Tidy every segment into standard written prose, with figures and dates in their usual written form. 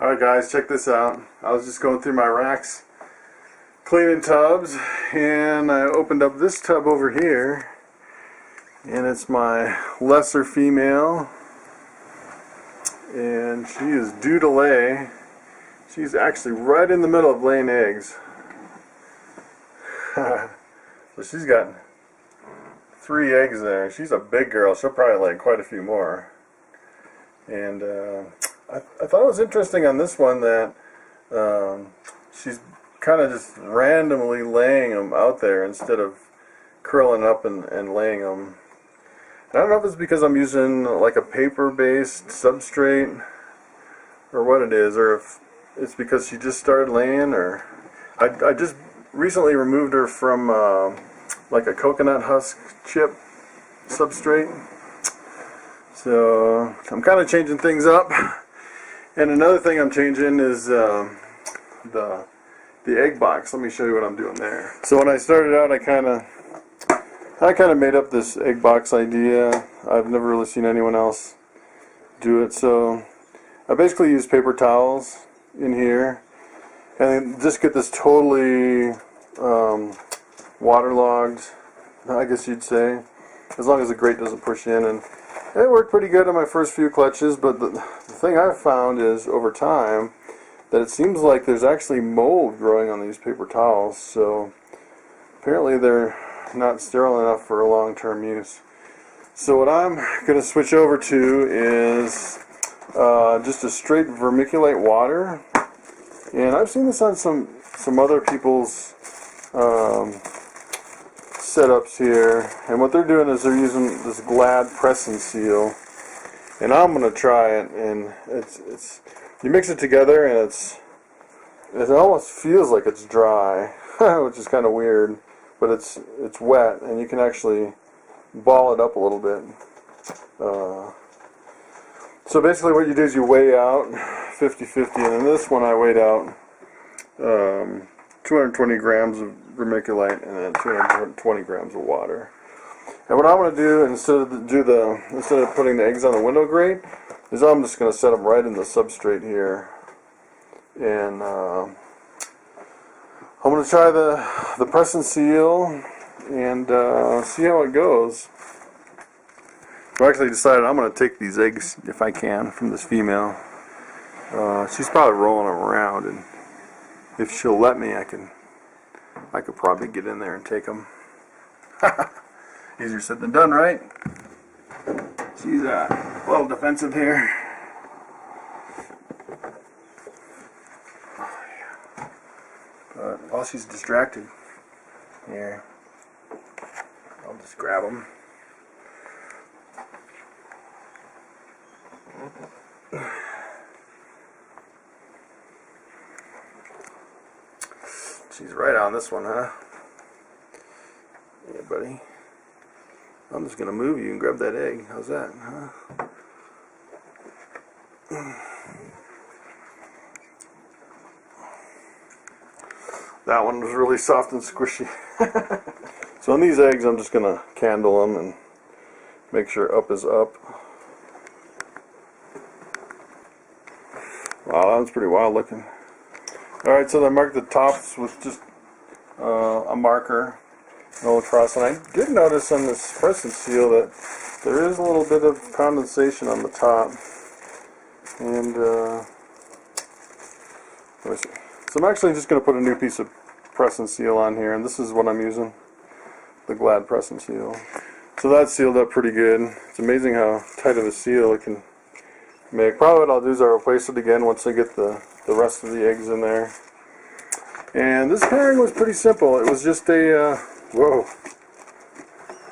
Alright guys, check this out. I was just going through my racks cleaning tubs, and I opened up this tub over here, and it's my lesser female, and she is due to lay. She's actually right in the middle of laying eggs. So she's got 3 eggs there. She's a big girl. She'll probably lay quite a few more. And I thought it was interesting on this one that she's kind of just randomly laying them out there instead of curling up and laying them. I don't know if it's because I'm using like a paper-based substrate or what it is, or if it's because she just started laying, or I just recently removed her from like a coconut husk chip substrate. So I'm kind of changing things up. And another thing I'm changing is the egg box. Let me show you what I'm doing there. So when I started out, I kind of made up this egg box idea. I've never really seen anyone else do it. So I basically use paper towels in here and just get this totally waterlogged, I guess you'd say, as long as the grate doesn't push in. And it worked pretty good on my first few clutches, but the thing I've found is over time that it seems like there's actually mold growing on these paper towels, so apparently they're not sterile enough for long-term use. So what I'm going to switch over to is just a straight vermiculite water, and I've seen this on some other people's setups here, and what they're doing is they're using this Glad press and seal, and I'm going to try it, and it's you mix it together and it almost feels like it's dry, which is kind of weird, but it's wet, and you can actually ball it up a little bit. So basically what you do is you weigh out 50-50, and in this one I weighed out 220 grams of vermiculite and then 220 grams of water. And what I'm going to do instead of putting the eggs on the window grate is I'm just going to set them right in the substrate here, and I'm going to try the press and seal and see how it goes. I actually decided I'm going to take these eggs, if I can, from this female. She's probably rolling them around, and if she'll let me, I could probably get in there and take them. Easier said than done, right? She's a little defensive here. But while she's distracted, here, I'll just grab them. She's right on this one, huh? Yeah, buddy. I'm just going to move you and grab that egg. How's that, huh? That one was really soft and squishy. So on these eggs, I'm just going to candle them and make sure up is up. Wow, that one's pretty wild looking. Alright, so I marked the tops with just a marker, a little cross, and I did notice on this press and seal that there is a little bit of condensation on the top. And let me see. So I'm actually just going to put a new piece of press and seal on here, and this is what I'm using, the Glad press and seal. So that's sealed up pretty good. It's amazing how tight of a seal it can make. Probably what I'll do is I'll replace it again once I get the rest of the eggs in there. And this pairing was pretty simple. It was just a whoa.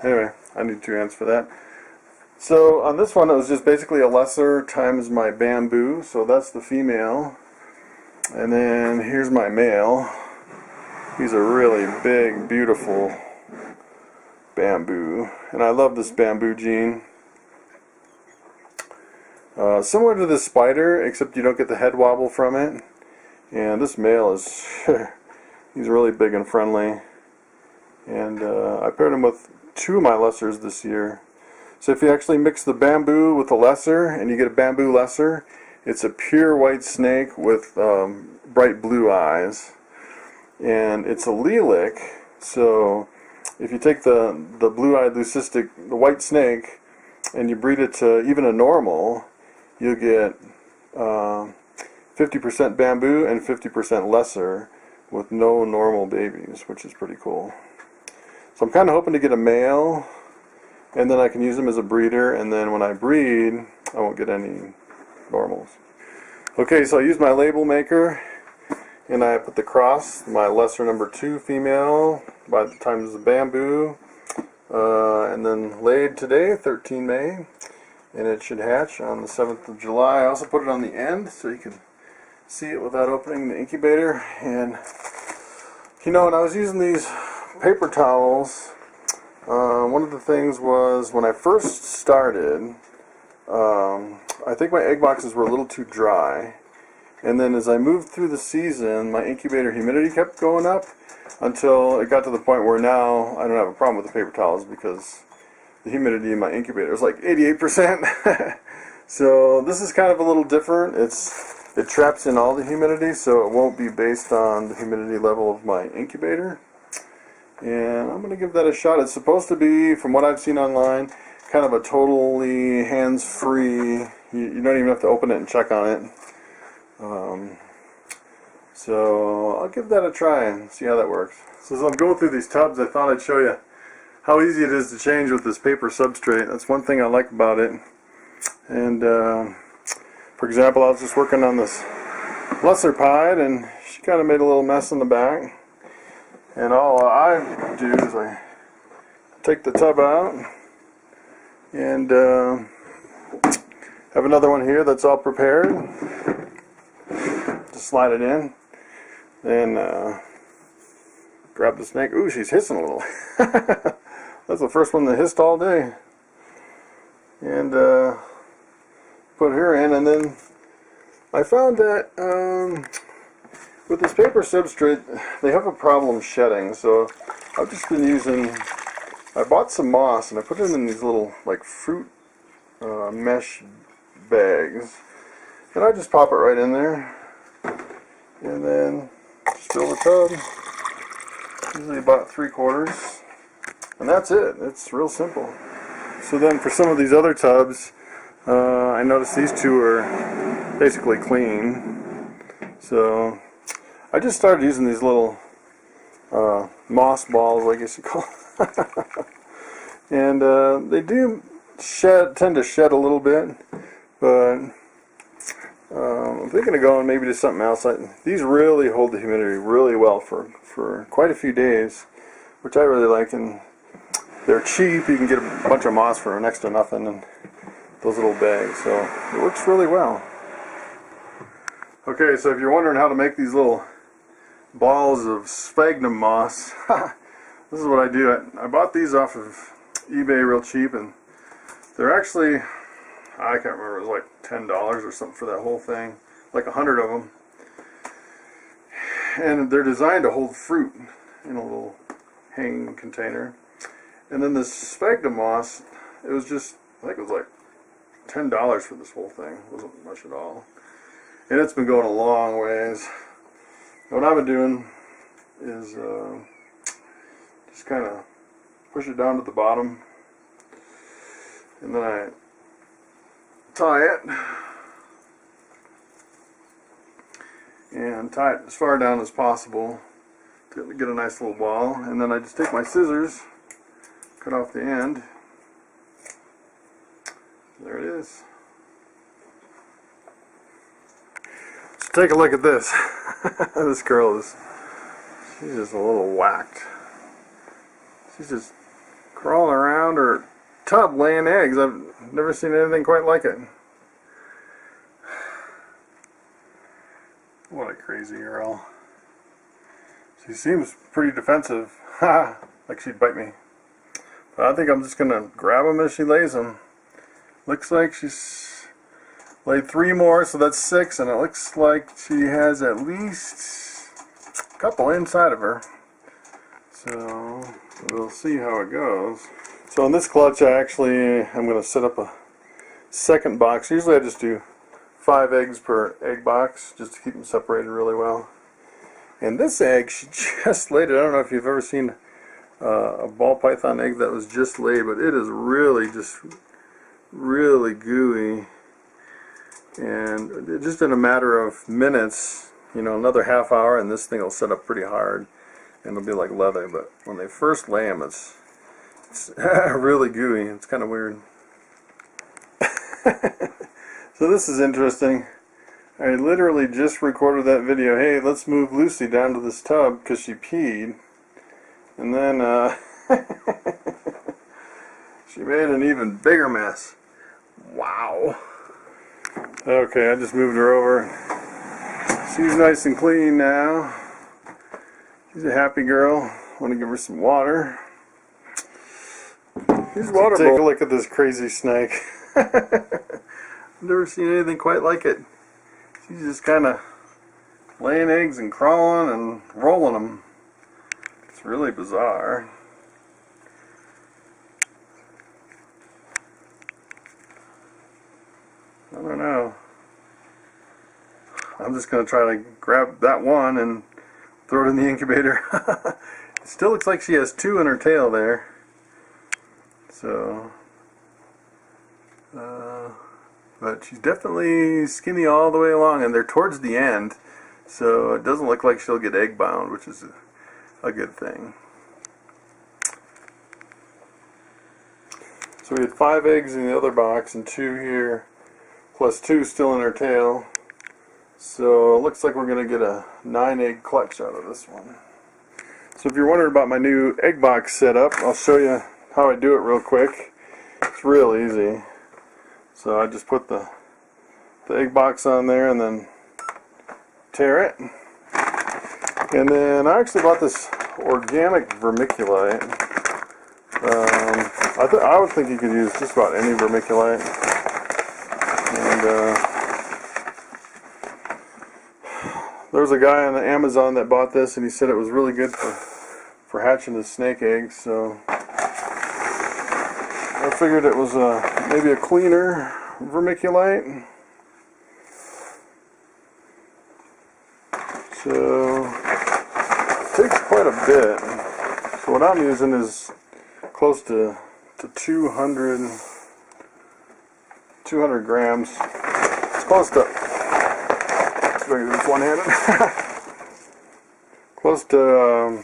Anyway, I need 2 hands for that. So on this one, it was just basically a lesser times my bamboo. So that's the female, and then here's my male. He's a really big, beautiful bamboo, and I love this bamboo gene. Similar to the spider, except you don't get the head wobble from it. And this male is, he's really big and friendly. And I paired him with 2 of my lessers this year. So if you actually mix the bamboo with the lesser, and you get a bamboo lesser, It's a pure white snake with bright blue eyes, and it's allelic. So if you take the blue-eyed leucistic, the white snake, and you breed it to even a normal, you'll get 50% bamboo and 50% lesser with no normal babies, which is pretty cool. So I'm kind of hoping to get a male, and then I can use them as a breeder, and then when I breed, I won't get any normals. Okay, so I used my label maker, and I put the cross, my lesser number 2 female, by the times the bamboo, and then laid today, 13 May, and it should hatch on the 7th of July. I also put it on the end so you can see it without opening the incubator. And you know, when I was using these paper towels, one of the things was when I first started, I think my egg boxes were a little too dry, and then as I moved through the season, my incubator humidity kept going up until it got to the point where now I don't have a problem with the paper towels because the humidity in my incubator is like 88%. So this is kind of a little different. It traps in all the humidity, so it won't be based on the humidity level of my incubator. And I'm going to give that a shot. It's supposed to be, from what I've seen online, kind of a totally hands-free, you don't even have to open it and check on it. So I'll give that a try and see how that works. So as I'm going through these tubs, I thought I'd show you how easy it is to change with this paper substrate. That's one thing I like about it. And for example, I was just working on this lesser pied, and she kind of made a little mess in the back. And all I do is I take the tub out and have another one here that's all prepared. Just slide it in, then grab the snake. Ooh, she's hissing a little. That's the first one that hissed all day. And put her in, and then I found that with this paper substrate, they have a problem shedding. So I've just been using, I bought some moss and I put it in these little like fruit mesh bags, and I just pop it right in there, and then just fill the tub, usually about 3/4, and that's it. It's real simple. So then for some of these other tubs, I noticed these two are basically clean, so I just started using these little moss balls, I guess you call them. And they do tend to shed a little bit, but I'm thinking of going maybe to something else. These really hold the humidity really well for quite a few days, which I really like, and they're cheap. You can get a bunch of moss for next to nothing in those little bags, so it works really well. Okay, so if you're wondering how to make these little balls of sphagnum moss, this is what I do. I bought these off of eBay real cheap, and they're actually, I can't remember, it was like $10 or something for that whole thing, like 100 of them. And they're designed to hold fruit in a little hanging container. And then this sphagnum moss, it was just, I think it was like $10 for this whole thing. It wasn't much at all. And it's been going a long ways. What I've been doing is just kind of push it down to the bottom, and then I tie it, and tie it as far down as possible to get a nice little ball, and then I just take my scissors, cut off the end. There it is. So take a look at this. This girl she's just a little whacked. She's just crawling around her tub laying eggs. I've never seen anything quite like it. What a crazy girl. She seems pretty defensive. Like she'd bite me. But I think I'm just going to grab them as she lays them. Looks like she's laid 3 more, so that's 6, and it looks like she has at least a couple inside of her. So we'll see how it goes. So in this clutch, I'm going to set up a second box. Usually I just do 5 eggs per egg box, just to keep them separated really well. And this egg, she just laid it. I don't know if you've ever seen a ball python egg that was just laid, but it is really just really gooey. And just in a matter of minutes, you know, another half hour, and this thing will set up pretty hard, and it'll be like leather. But when they first lay them, it's really gooey. It's kind of weird. So this is interesting. I literally just recorded that video. Hey, let's move Lucy down to this tub because she peed, and then she made an even bigger mess. Wow. Okay, I just moved her over. She's nice and clean now. She's a happy girl. I want to give her some water. Here's water bowl. Take a look at this crazy snake. I've never seen anything quite like it. She's just kind of laying eggs and crawling and rolling them. It's really bizarre. I don't know. I'm just going to try to grab that one and throw it in the incubator. It still looks like she has 2 in her tail there. So, but she's definitely skinny all the way along, and they're towards the end, so it doesn't look like she'll get egg bound, which is a good thing. So we had 5 eggs in the other box and 2 here, plus 2 still in her tail. So it looks like we're going to get a 9-egg clutch out of this one. So if you're wondering about my new egg box setup, I'll show you how I do it real quick. It's real easy. So I just put the egg box on there and then tear it. And then I actually bought this organic vermiculite. I would think you could use just about any vermiculite. And there was a guy on Amazon that bought this, and he said it was really good for hatching his snake eggs. So I figured it was maybe a cleaner vermiculite. So it takes quite a bit. So what I'm using is close to 200 grams. It's close to, let's do this one-handed. Close to,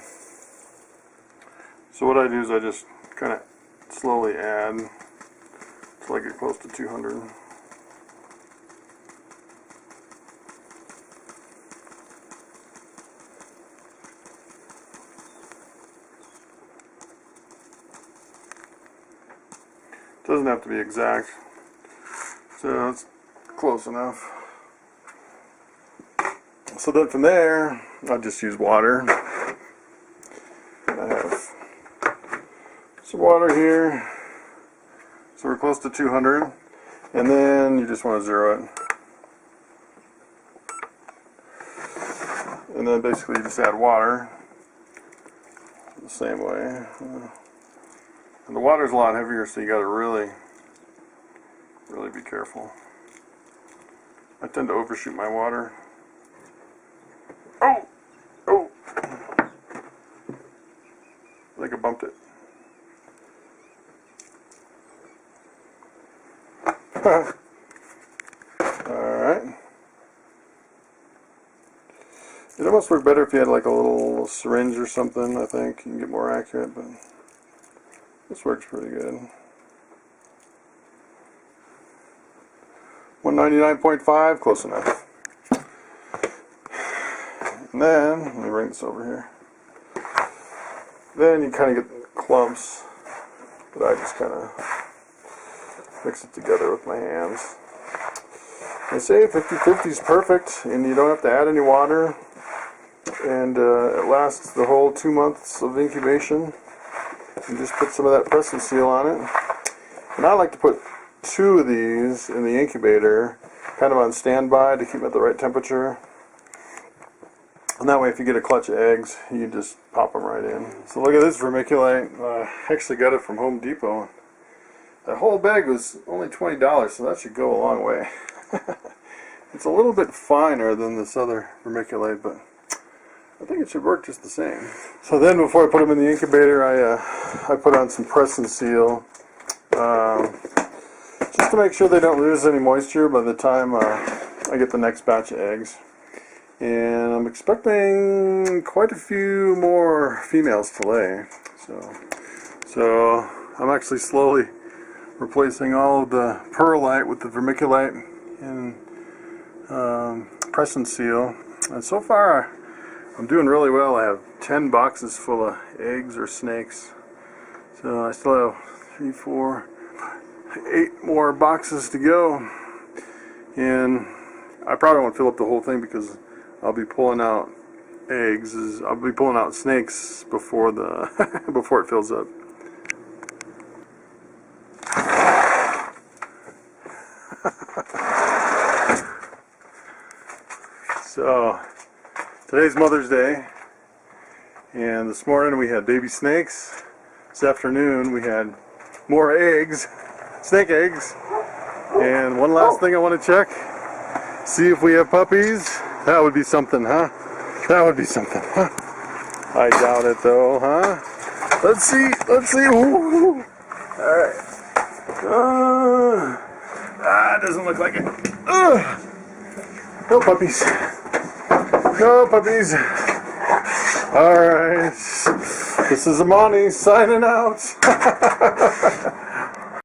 so what I do is I just kind of slowly add until I get close to 200. Doesn't have to be exact, so it's close enough. So then from there, I'll just use water. I have some water here, so we're close to 200, and then you just want to zero it. And then basically you just add water the same way. And the water's a lot heavier, so you got to really be careful. I tend to overshoot my water. Oh! Oh! I think I bumped it. Alright. It almost worked better if you had like a little syringe or something, I think. You can get more accurate, but this works pretty good. 199.5, close enough. And then, let me bring this over here. Then you kind of get clumps, but I just kind of mix it together with my hands. They say 50-50 is perfect, and you don't have to add any water, and it lasts the whole 2 months of incubation. You just put some of that press and seal on it. And I like to put 2 of these in the incubator, kind of on standby to keep them at the right temperature. And that way if you get a clutch of eggs, you just pop them right in. So look at this vermiculite. I actually got it from Home Depot. That whole bag was only $20, so that should go a long way. It's a little bit finer than this other vermiculite, but I think it should work just the same. So then before I put them in the incubator, I put on some press and seal, just to make sure they don't lose any moisture by the time I get the next batch of eggs. And I'm expecting quite a few more females to lay. So I'm actually slowly replacing all of the perlite with the vermiculite and press and seal. And so far I'm doing really well. I have 10 boxes full of eggs or snakes. So I still have 3, 4, 8 more boxes to go. And I probably won't fill up the whole thing because I'll be pulling out eggs. I'll be pulling out snakes before the before it fills up. So today's Mother's Day, and this morning we had baby snakes. This afternoon we had more eggs, snake eggs. And one last thing I want to check, see if we have puppies. That would be something, huh? That would be something, huh? I doubt it though, huh? Let's see, let's see. Ooh. Alright. It doesn't look like it. No puppies. No puppies. Alright. This is Amani signing out.